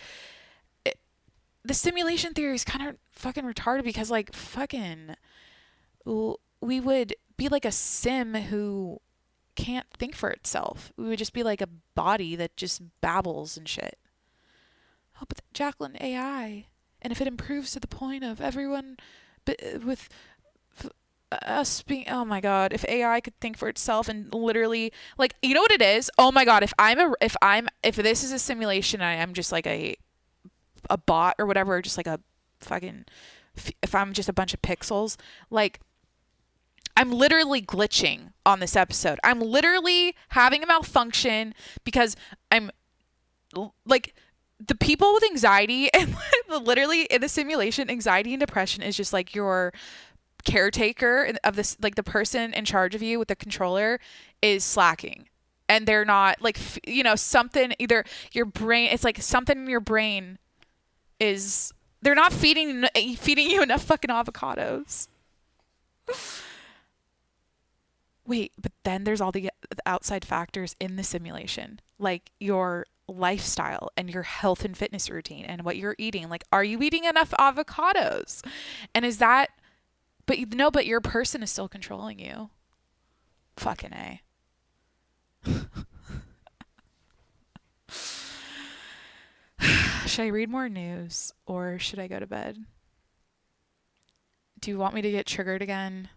the simulation theory is kind of fucking retarded because, like, fucking, we would be like a sim who can't think for itself. We would just be like a body that just babbles and shit. Oh, but Jacqueline AI, and if it improves to the point of everyone, with us being, oh my god, if AI could think for itself and literally, like, you know what it is? Oh my god, if this is a simulation, I am just like a bot or whatever, just like a fucking, if I'm just a bunch of pixels, like, I'm literally glitching on this episode. I'm literally having a malfunction because I'm like, the people with anxiety and literally in the simulation, anxiety and depression is just like your caretaker of this, like the person in charge of you with the controller is slacking. And they're not like, something, either your brain, it's like something in your brain is, they're not feeding you enough fucking avocados. Wait, but then there's all the outside factors in the simulation, like your lifestyle and your health and fitness routine and what you're eating. Like, are you eating enough avocados? And is that, but your person is still controlling you. Fucking A. Should I read more news or should I go to bed? Do you want me to get triggered again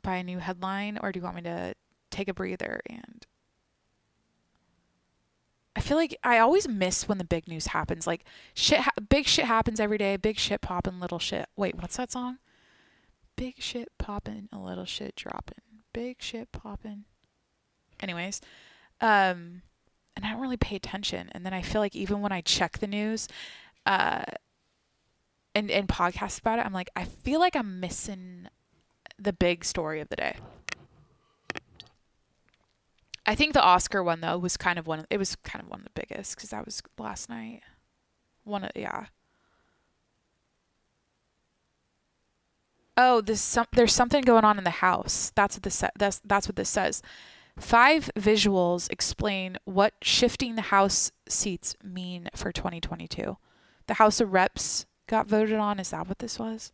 by a new headline, or do you want me to take a breather? And I feel like I always miss when the big news happens. Like, big shit happens every day. Big shit poppin', little shit. Wait, what's that song? Big shit poppin', a little shit droppin'. Big shit poppin'. Anyways, and I don't really pay attention. And then I feel like even when I check the news, and podcasts about it, I'm like, I feel like I'm missing the big story of the day. I think the Oscar one though was kind of one of the biggest because that was last night. Oh, there's something going on in the house. That's what this says. 5 visuals explain what shifting the House seats mean for 2022. The House of Reps got voted on. Is that what this was?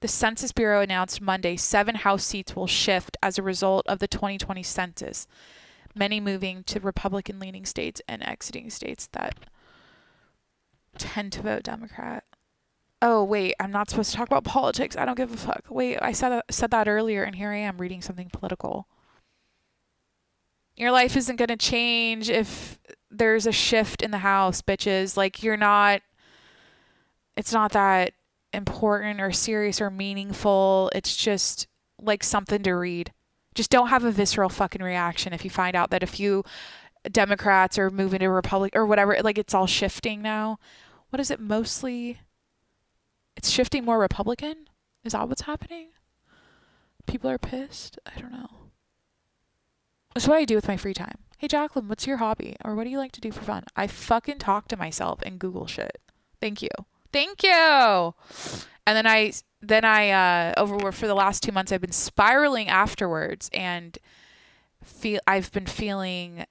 The Census Bureau announced Monday 7 House seats will shift as a result of the 2020 census, many moving to Republican-leaning states and exiting states that tend to vote Democrat. Oh, wait, I'm not supposed to talk about politics. I don't give a fuck. Wait, I said that earlier, and here I am reading something political. Your life isn't going to change if there's a shift in the House, bitches. Like, it's not that important or serious or meaningful. It's just like something to read. Just don't have a visceral fucking reaction if you find out that a few Democrats are moving to Republican or whatever. Like, it's all shifting now. What is it mostly? It's shifting more Republican? Is that what's happening? People are pissed? I don't know. That's what I do with my free time. Hey, Jacqueline, what's your hobby? Or what do you like to do for fun? I fucking talk to myself and Google shit. Thank you. Thank you. And then over for the last 2 months, I've been spiraling afterwards and I've been feeling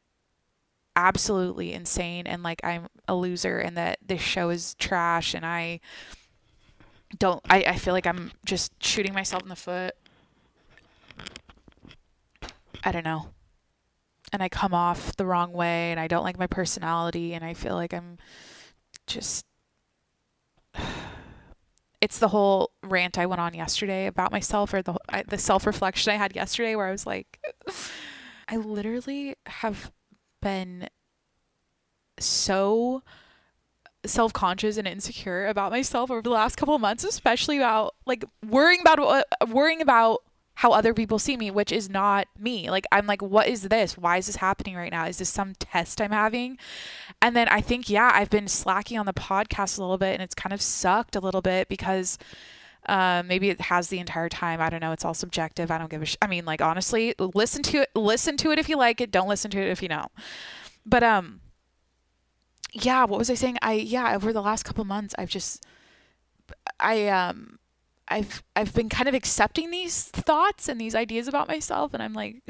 absolutely insane and like I'm a loser and that this show is trash and I feel like I'm just shooting myself in the foot. I don't know. And I come off the wrong way and I don't like my personality and I feel like I'm just... It's the whole rant I went on yesterday about myself, or the self-reflection I had yesterday where I was like, I literally have been so self-conscious and insecure about myself over the last couple of months, especially about like worrying about how other people see me, which is not me. Like, I'm like, what is this? Why is this happening right now? Is this some test I'm having? And then I think, yeah, I've been slacking on the podcast a little bit and it's kind of sucked a little bit because maybe it has the entire time. I don't know. It's all subjective. I don't give a I mean, like, honestly, listen to it if you like it. Don't listen to it if you don't. But, yeah, what was I saying? Over the last couple months, I've been kind of accepting these thoughts and these ideas about myself. And I'm like,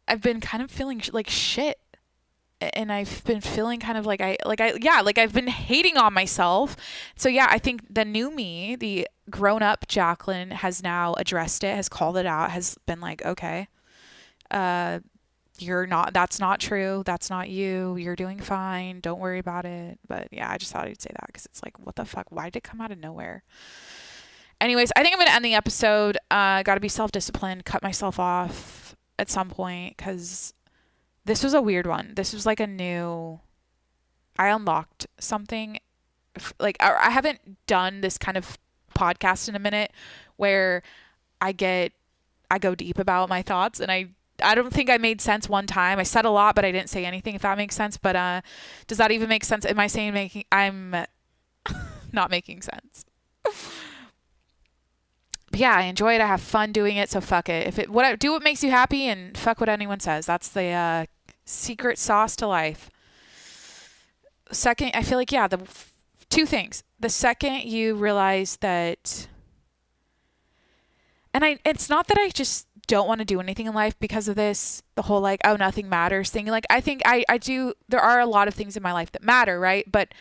I've been kind of feeling like shit. And I've been feeling kind of like I've been hating on myself. So yeah, I think the new me, the grown up Jacqueline, has now addressed it, has called it out, has been like, okay, that's not true. That's not you. You're doing fine. Don't worry about it. But yeah, I just thought I'd say that because it's like, what the fuck? Why did it come out of nowhere? Anyways, I think I'm going to end the episode. Got to be self-disciplined, cut myself off at some point because this was a weird one. This was like I unlocked something. Like, I haven't done this kind of podcast in a minute where I go deep about my thoughts, and I don't think I made sense one time. I said a lot, but I didn't say anything, if that makes sense. But does that even make sense? Am I saying I'm not making sense? But yeah, I enjoy it. I have fun doing it. So fuck it. Do what makes you happy and fuck what anyone says. That's the secret sauce to life. Second, I feel like, yeah, the two things. The second you realize that, and it's not that I just don't want to do anything in life because of this, the whole like, oh, nothing matters thing. Like, I think I do, there are a lot of things in my life that matter, right? But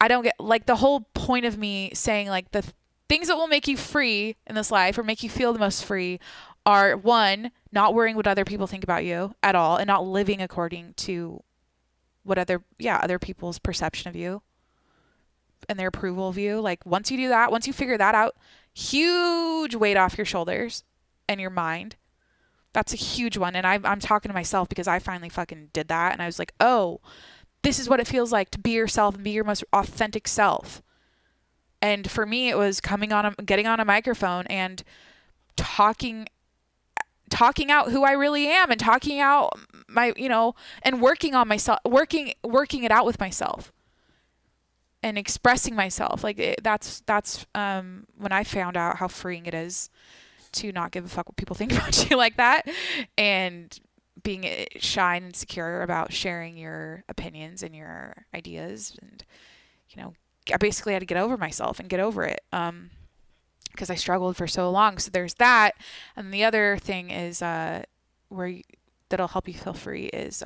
I don't get, like, the whole point of me saying like the things that will make you free in this life or make you feel the most free are, one, not worrying what other people think about you at all and not living according to what other people's perception of you and their approval of you. Like, once you do that, once you figure that out, huge weight off your shoulders and your mind. That's a huge one. And I'm talking to myself because I finally fucking did that. And I was like, oh, this is what it feels like to be yourself and be your most authentic self. And for me, it was getting on a microphone and talking out who I really am and talking out my, and working on myself, working it out with myself and expressing myself. Like, that's when I found out how freeing it is to not give a fuck what people think about you like that, and being shy and insecure about sharing your opinions and your ideas. And, I basically had to get over myself and get over it because I struggled for so long. So there's that. And the other thing is that'll help you feel free is,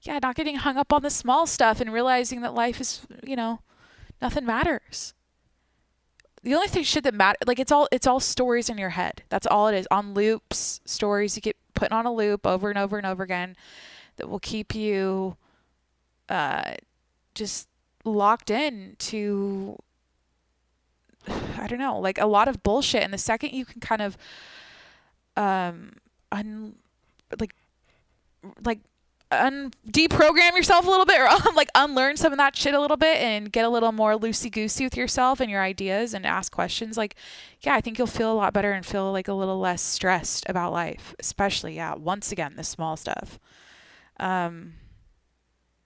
not getting hung up on the small stuff and realizing that life is, nothing matters. the only thing shit that matter, like it's all stories in your head. That's all it is. On loops, stories you get put on a loop over and over and over again that will keep you just locked in to, I don't know, like a lot of bullshit. And the second you can kind of like deprogram yourself a little bit, or like unlearn some of that shit a little bit and get a little more loosey goosey with yourself and your ideas and ask questions, like, yeah, I think you'll feel a lot better and feel like a little less stressed about life, especially, yeah, once again, the small stuff.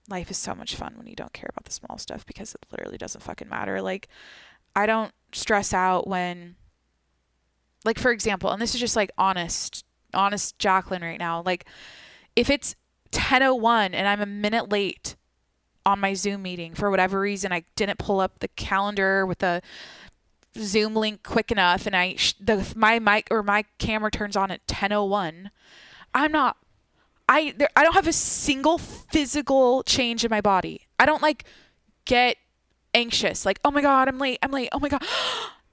Life is so much fun when you don't care about the small stuff, because it literally doesn't fucking matter. Like, I don't stress out when, like, for example, and this is just like honest Jacqueline right now, like if it's 10:01 and I'm a minute late on my Zoom meeting for whatever reason, I didn't pull up the calendar with the Zoom link quick enough, and my mic or my camera turns on at 10:01, I don't have a single physical change in my body. I don't like get anxious, like, oh my god, I'm late, oh my god.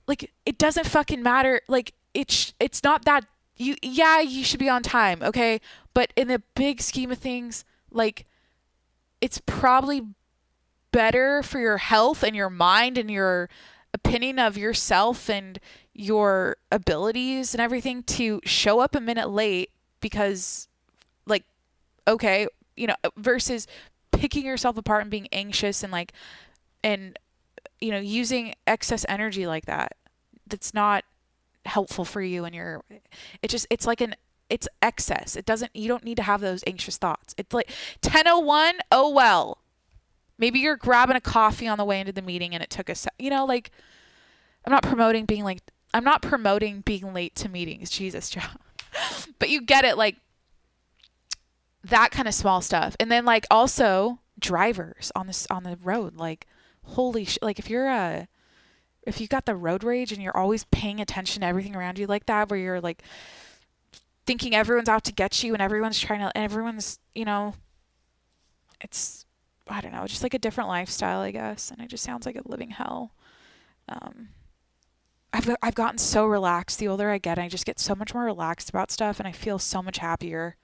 Like, it doesn't fucking matter. Like, it's not that you should be on time, okay? But in the big scheme of things, like, it's probably better for your health and your mind and your opinion of yourself and your abilities and everything to show up a minute late, because, like, okay, you know, versus picking yourself apart and being anxious and like, and, you know, using excess energy like that. That's not helpful for you, and it's excess. You don't need to have those anxious thoughts. It's like 10:01, oh well. Maybe you're grabbing a coffee on the way into the meeting and it took you know, like, I'm not promoting being late to meetings. Jesus, John. But you get it, like, that kind of small stuff. And then, like, also drivers on the road, like, holy shit, like, if you got the road rage and you're always paying attention to everything around you like that, where you're like thinking everyone's out to get you and everyone's, you know, it's, I don't know, just like a different lifestyle, I guess. And it just sounds like a living hell. I've gotten so relaxed the older I get. I just get so much more relaxed about stuff, and I feel so much happier.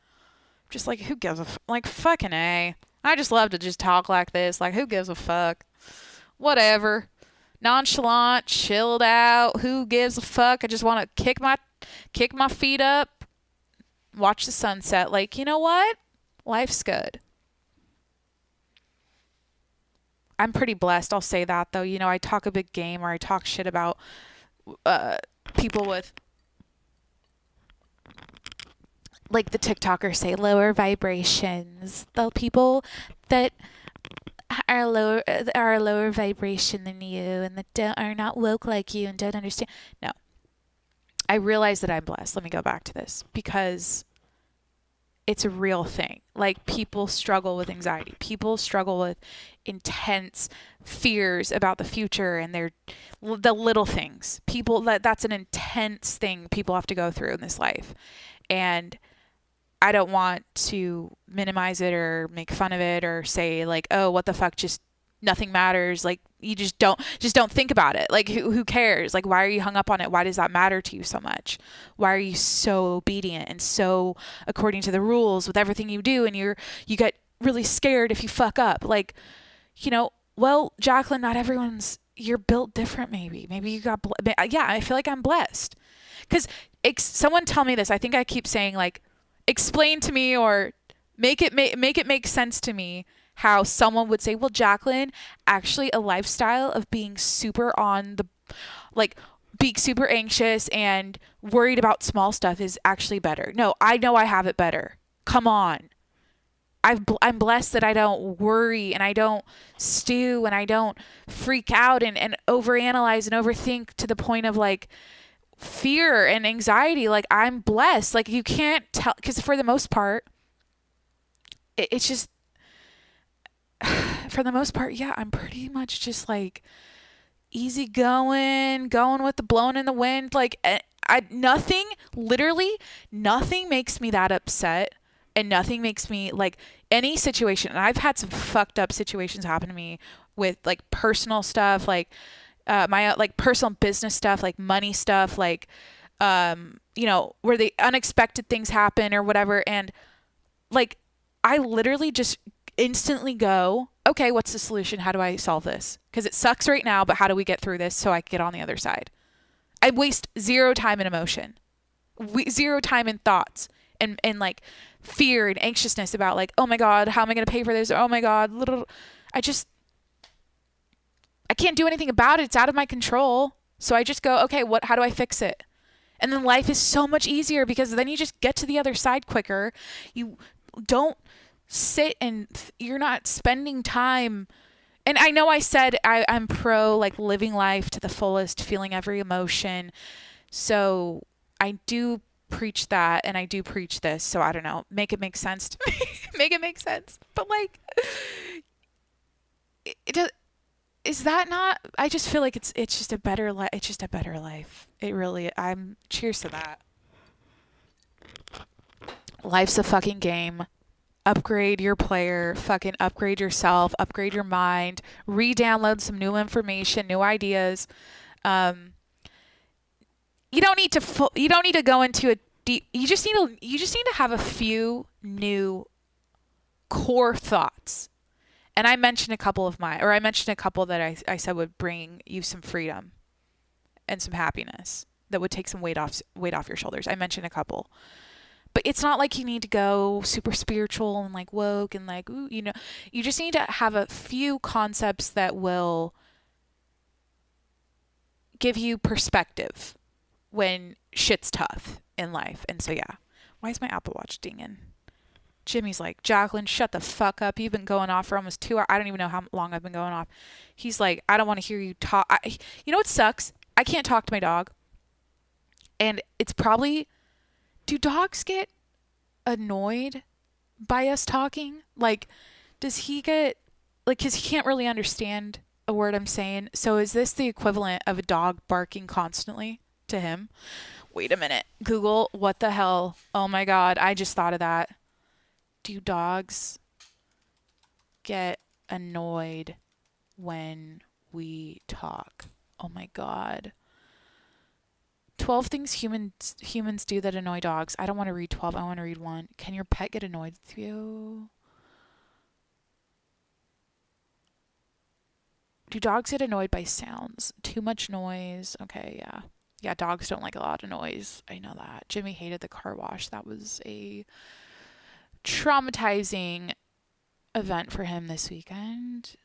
Just like, who gives like, fucking A. I just love to just talk like this. Like, who gives a fuck? Whatever. Nonchalant, chilled out. Who gives a fuck? I just want to kick my feet up, watch the sunset. Like, you know what? Life's good. I'm pretty blessed. I'll say that, though. You know, I talk a big game, or I talk shit about people with, like the TikTokers say, lower vibrations. The people that are lower vibration than you, and that are not woke like you and don't understand. No. I realize that I'm blessed. Let me go back to this, because it's a real thing. Like, people struggle with anxiety. People struggle with intense fears about the future and the little things. That's an intense thing people have to go through in this life. And I don't want to minimize it or make fun of it or say, like, oh, what the fuck, just nothing matters. Like, you just don't think about it. Like, who cares? Like, why are you hung up on it? Why does that matter to you so much? Why are you so obedient and so according to the rules with everything you do, and you get really scared if you fuck up? Like, you know, well, Jacqueline, not everyone's, you're built different. Maybe you got, yeah, I feel like I'm blessed. Because someone tell me this. I think I keep saying, like, explain to me, or make it make sense to me, how someone would say, well, Jacqueline, actually a lifestyle of being super being super anxious and worried about small stuff is actually better. No, I know I have it better. Come on. I'm blessed that I don't worry, and I don't stew, and I don't freak out and overanalyze and overthink to the point of, like, fear and anxiety. Like, I'm blessed. Like, you can't tell, because for the most part, it's just, for the most part, yeah, I'm pretty much just like easy going with the blowing in the wind. Like, literally nothing makes me that upset, and nothing makes me, like, any situation. And I've had some fucked up situations happen to me with, like, personal stuff, like, my like personal business stuff, like money stuff, like where the unexpected things happen or whatever. And like, I literally just instantly go, okay, what's the solution? How do I solve this? Because it sucks right now, but how do we get through this so I can get on the other side? I waste zero time in emotion, zero time in thoughts and like fear and anxiousness about like, oh my God, how am I going to pay for this? Or, oh my God, I can't do anything about it. It's out of my control. So I just go, okay, how do I fix it? And then life is so much easier because then you just get to the other side quicker. You don't sit and you're not spending time. And I know I said I'm pro like living life to the fullest, feeling every emotion. So I do preach that and I do preach this. So I don't know, make it make sense to me. Make it make sense. But like, is that not, I just feel like it's just a better life. It's just a better life. It really, cheers to that. Life's a fucking game. Upgrade your player, fucking upgrade yourself, upgrade your mind, re-download some new information, new ideas. You don't need to go into a deep, you just need to have a few new core thoughts. And I mentioned a couple that I said would bring you some freedom and some happiness that would take some weight off your shoulders. I mentioned a couple. But it's not like you need to go super spiritual and like woke and like, ooh, you just need to have a few concepts that will give you perspective when shit's tough in life. And so, yeah. Why is my Apple Watch dinging? Jimmy's like, Jacqueline, shut the fuck up. You've been going off for almost 2 hours. I don't even know how long I've been going off. He's like, I don't want to hear you talk. You know what sucks? I can't talk to my dog. And it's probably... Do dogs get annoyed by us talking? Like, does he get, like, because he can't really understand a word I'm saying. So is this the equivalent of a dog barking constantly to him? Wait a minute. Google, what the hell? Oh my God, I just thought of that. Do dogs get annoyed when we talk? Oh my God. 12 things humans do that annoy dogs. I don't want to read 12. I want to read 1. Can your pet get annoyed with you? Do dogs get annoyed by sounds? Too much noise. Okay, yeah. Yeah, dogs don't like a lot of noise. I know that. Jimmy hated the car wash. That was a traumatizing event for him this weekend.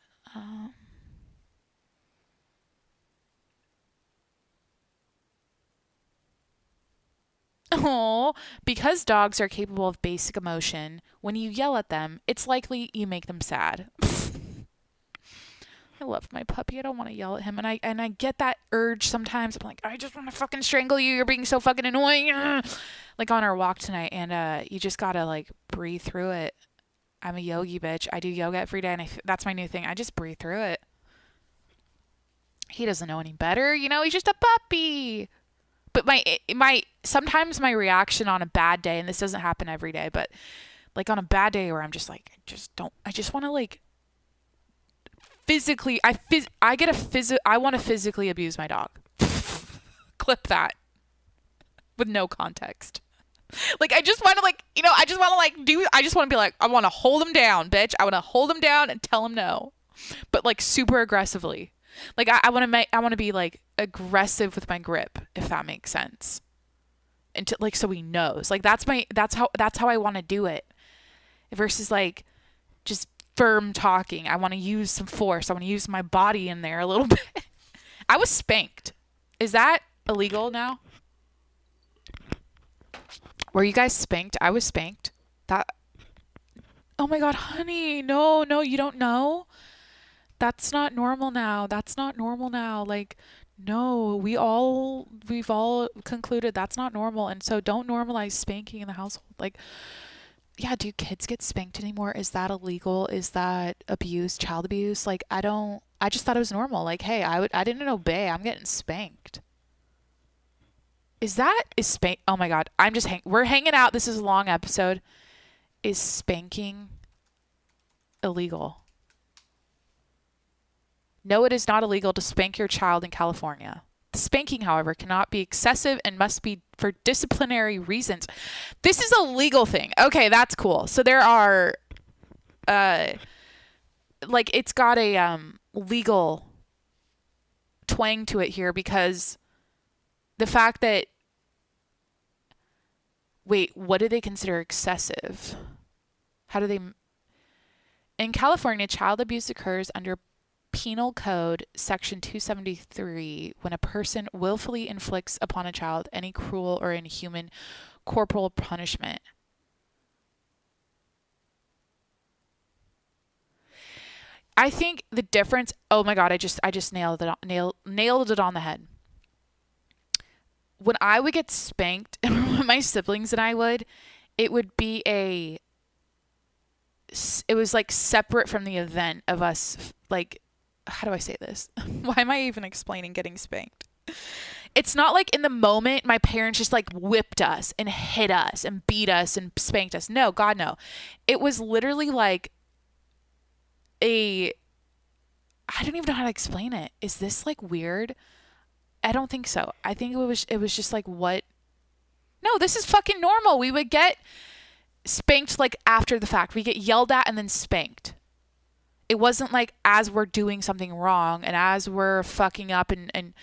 Oh, because dogs are capable of basic emotion, when you yell at them, it's likely you make them sad. I love my puppy. I don't want to yell at him. And I get that urge sometimes. I'm like, I just want to fucking strangle you. You're being so fucking annoying. Like on our walk tonight. And you just got to like breathe through it. I'm a yogi bitch. I do yoga every day. And that's my new thing. I just breathe through it. He doesn't know any better. He's just a puppy. But sometimes my reaction on a bad day, and this doesn't happen every day, but like on a bad day where I'm just like, I just want to like physically, I want to physically abuse my dog. Clip that with no context. Like, I just want to like, I just want to be like, I want to hold him down, bitch. I want to hold him down and tell him no, but like super aggressively. Like I want to be like aggressive with my grip, if that makes sense. And like, so he knows, like, that's how I want to do it versus like just firm talking. I want to use some force. I want to use my body in there a little bit. I was spanked. Is that illegal now? Were you guys spanked? I was spanked. Oh my God, honey. No, you don't know. That's not normal now. Like, no, we've all concluded that's not normal. And so don't normalize spanking in the household. Like, yeah, do kids get spanked anymore? Is that illegal? Is that abuse, child abuse? Like, I just thought it was normal. Like, hey, I didn't obey. I'm getting spanked. Is spank? Oh my God. We're hanging out. This is a long episode. Is spanking illegal? No, it is not illegal to spank your child in California. The spanking, however, cannot be excessive and must be for disciplinary reasons. This is a legal thing. Okay, that's cool. So there are, like, it's got a legal twang to it here, because the fact that, wait, what do they consider excessive? How do they? In California, child abuse occurs under Penal Code Section 273 when a person willfully inflicts upon a child any cruel or inhuman corporal punishment. I think the difference, oh my God, I just nailed it on the head. When I would get spanked, my siblings and I would, it would be it was like separate from the event of us, like, how do I say this? Why am I even explaining getting spanked? It's not like in the moment my parents just like whipped us and hit us and beat us and spanked us. No, God, no. It was literally like I don't even know how to explain it. Is this like weird? I don't think so. I think it was just like, what? No, this is fucking normal. We would get spanked like after the fact. We get yelled at and then spanked. It wasn't like as we're doing something wrong and as we're fucking up and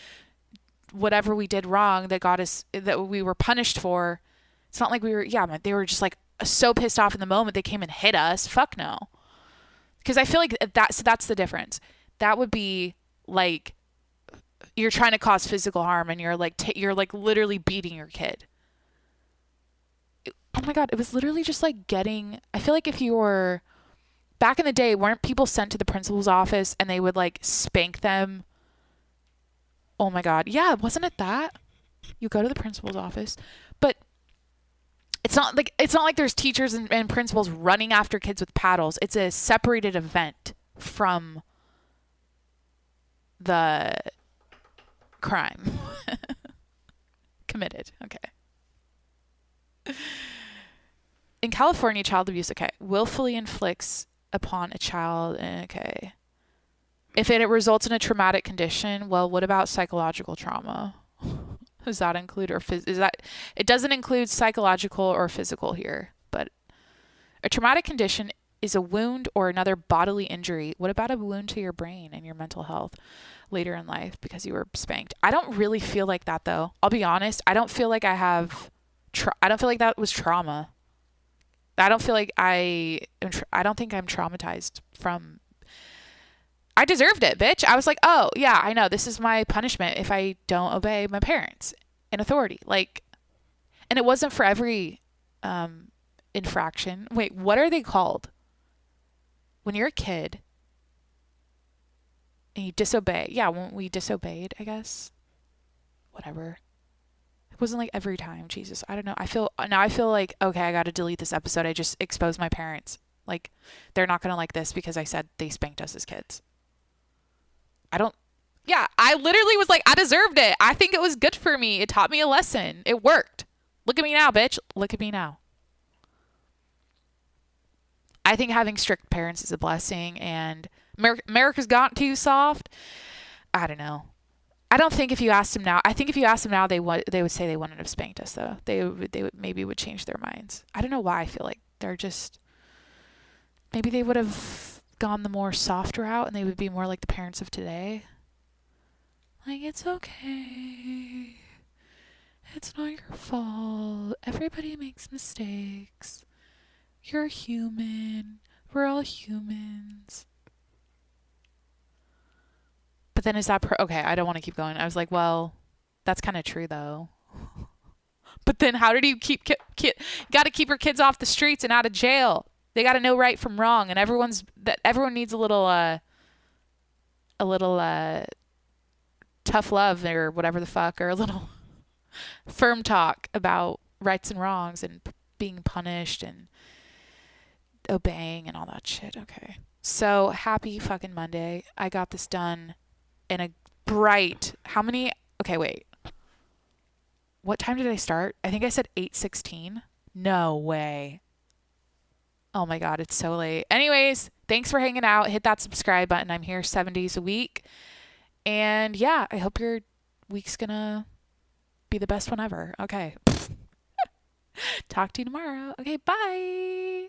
whatever we did wrong that got us, that we were punished for. It's not like they were just like so pissed off in the moment they came and hit us. Fuck no. Because I feel like that's the difference. That would be like you're trying to cause physical harm and you're like literally beating your kid. Oh my God, it was literally just like I feel like if you were back in the day, weren't people sent to the principal's office and they would like spank them? Oh my God. Yeah, wasn't it that? You go to the principal's office, but it's not like there's teachers and principals running after kids with paddles. It's a separated event from the crime committed. Okay. In California, child abuse, okay, willfully inflicts upon a child, okay. If it results in a traumatic condition, well, what about psychological trauma? Does that include, it doesn't include psychological or physical here, but a traumatic condition is a wound or another bodily injury. What about a wound to your brain and your mental health later in life because you were spanked? I don't really feel like that, though. I'll be honest. I don't feel like I don't feel like that was trauma. I don't feel like I don't think I'm traumatized from. I deserved it, bitch. I was like, oh, yeah, I know. This is my punishment if I don't obey my parents in authority. Like, and it wasn't for every infraction. Wait, what are they called? When you're a kid and you disobey. Yeah, when we disobeyed, I guess. Whatever. It wasn't like every time. Jesus, I don't know. I feel like, okay, I got to delete this episode. I just exposed my parents. Like, they're not going to like this because I said they spanked us as kids. I literally was like, I deserved it. I think it was good for me. It taught me a lesson. It worked. Look at me now, bitch. Look at me now. I think having strict parents is a blessing, and America's gotten too soft. I don't know. I don't think if you asked them now, they would say they wouldn't have spanked us, though. They would change their minds. I don't know why I feel like they're just, maybe they would have gone the more soft route and they would be more like the parents of today. Like, it's okay. It's not your fault. Everybody makes mistakes. You're human. We're all humans. But then is that okay, I don't want to keep going. I was like, well, that's kind of true though. But then how do you keep got to keep your kids off the streets and out of jail? They got to know right from wrong, and everyone needs a little tough love or whatever the fuck, or a little firm talk about rights and wrongs and being punished and obeying and all that shit. Okay. So happy fucking Monday. I got this done in a bright, okay, wait. What time did I start? I think I said 8:16. No way. Oh my God, it's so late. Anyways, thanks for hanging out. Hit that subscribe button. I'm here 7 days a week. And yeah, I hope your week's gonna be the best one ever. Okay. Talk to you tomorrow. Okay, bye.